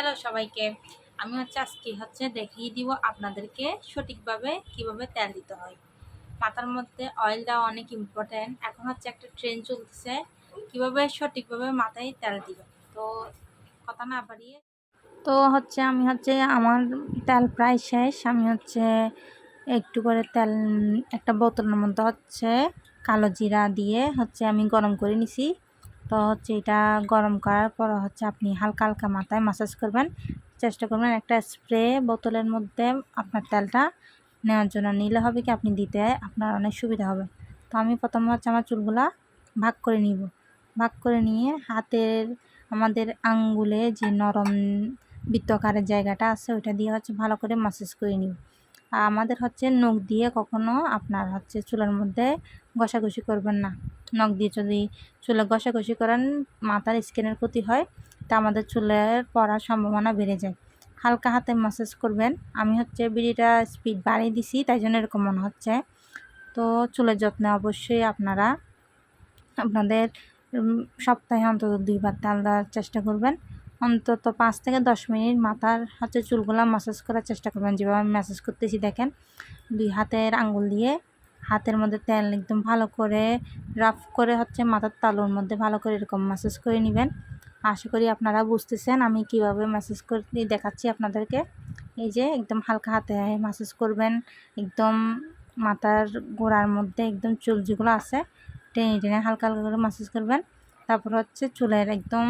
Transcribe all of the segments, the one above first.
Hello সবাইকে। আমি আজকে দেখিয়ে দিব আপনাদেরকে সঠিকভাবে কিভাবে তেল দিতে হয়। মাথার মধ্যে অয়েল দেওয়া অনেক ইম্পর্টেন্ট। এখন একটা ট্রেন্ড চলতেছে কিভাবে সঠিকভাবে মাথায় তেল দিবেন। তো কথা না বাড়িয়ে আমি আমার তেল প্রায় শেষ। আমি একটু করে তেল একটা বোতলের মধ্যে কালো জিরা দিয়ে আমি গরম করে নিছি। তো এটা গরম করার পর আপনি হালকা হালকা মাথায় মাসাজ করবেন। চেষ্টা করবেন একটা স্প্রে বোতলের মধ্যে আপনার তেলটা নেওয়ার জন্য। নিলে হবে কি আপনি দিতে আপনার অনেক সুবিধা হবে। তো আমি প্রথমে আমার চুলগুলা ভাগ করে নিব। ভাগ করে নিয়ে হাতের আমাদের আঙ্গুলে যে নরম বৃত্তাকারের জায়গাটা আছে ওইটা দিয়ে ভালো করে মাসাজ করে নিব। আর আমাদের নখ দিয়ে কখনো আপনার চুলের মধ্যে ঘষাঘষি করবেন না। নখ দিয়ে যদি চুলে ঘষাঘষি করেন মাথার স্কিনের ক্ষতি হয়, তা আমাদের চুলের পড়ার সম্ভাবনা বেড়ে যায়। হালকা হাতে মাসাজ করবেন। আমি বিড়িটা স্পিড বাড়িয়ে দিছি, তাই জন্য এরকম মনে হচ্ছে। তো চুলের যত্নে অবশ্যই আপনারা আপনাদের সপ্তাহে অন্তত 2 বার তেল দেওয়ার চেষ্টা করবেন। অন্তত 5 থেকে 10 মিনিট মাথার চুলগুলা মাসাজ করার চেষ্টা করবেন। যেভাবে আমি ম্যাসাজ করতেছি দেখেন, 2 হাতের আঙ্গুল দিয়ে হাতের মধ্যে তেল একদম ভালো করে রাফ করে মাথার তালুর মধ্যে ভালো করে এরকম ম্যাসাজ করে নেবেন। আশা করি আপনারা বুঝতেছেন আমি কিভাবে ম্যাসাজ করে দেখাচ্ছি আপনাদেরকে। এই যে একদম হালকা হাতে ম্যাসাজ করবেন, একদম মাথার গোড়ার মধ্যে একদম চুল যেগুলো আছে টেনে টেনে হালকা হালকা করে ম্যাসাজ করবেন। তারপর চুলের একদম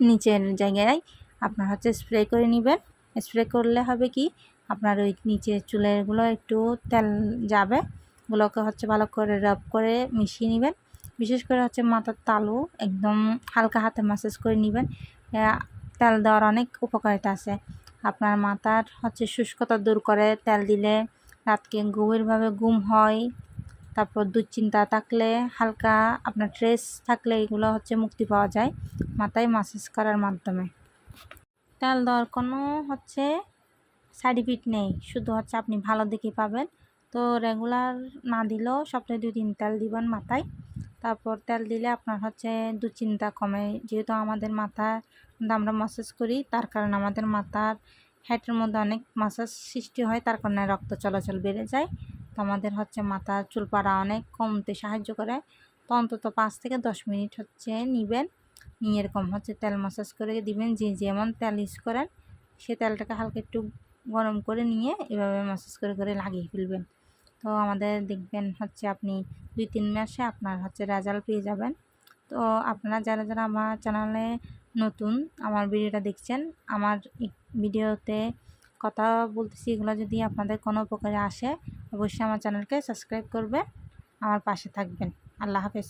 নিচের জায়গায় আপনার স্প্রে করে নেবেন। স্প্রে করলে হবে কি আপনার ওই নিচের চুলেরগুলো একটু তেল যাবে, ওগুলোকে ভালো করে রাব করে মিশিয়ে নেবেন। বিশেষ করে মাথার তালু একদম হালকা হাতে ম্যাসাজ করে নেবেন। তেল দেওয়ার অনেক উপকারিতা আছে। আপনার মাথার শুষ্কতা দূর করে তেল দিলে, রাতকে গভীরভাবে ঘুম হয়। তারপর দুশ্চিন্তা থাকলে, হালকা আপনার স্ট্রেস থাকলে এগুলো মুক্তি পাওয়া যায় মাথায় মাসাজ করার মাধ্যমে। তেল দেওয়ার কোনো সাইড ইফেক্ট নেই, শুধু আপনি ভালো দেখে পাবেন। তো রেগুলার না দিলেও সপ্তাহে 2-3 তেল দিবেন মাথায়। তারপর তেল দিলে আপনার দুশ্চিন্তা কমে। যেহেতু আমাদের মাথা আমরা মাসাজ করি, তার কারণে আমাদের মাথার হেডের মধ্যে অনেক মাসাজ সৃষ্টি হয়, তার কারণে রক্ত চলাচল বেড়ে যায়। তো আমাদের মাথার চুল পাড়া অনেক কমতে সাহায্য করে। তো অন্তত 5 থেকে 10 মিনিট নিবেন, নিয়ে এরকম তেল মাসাজ করে দিবেন। যে যেমন তেল ইউজ করেন সে তেলটাকে হালকা একটু গরম করে নিয়ে এভাবে মাসাজ করে করে লাগিয়ে ফেলবেন। তো আমাদের দেখবেন আপনি 2-3 মাসে আপনার রেজাল্ট পেয়ে যাবেন। তো আপনারা যারা যারা আমার চ্যানেলে নতুন আমার ভিডিওটা দেখছেন, আমার ভিডিওতে কথা বলতেছি, এগুলো যদি আপনাদের কোনো উপকারে আসে অবশ্যই আমার চ্যানেলকে সাবস্ক্রাইব করবেন, আমার পাশে থাকবেন। আল্লাহ হাফেজ।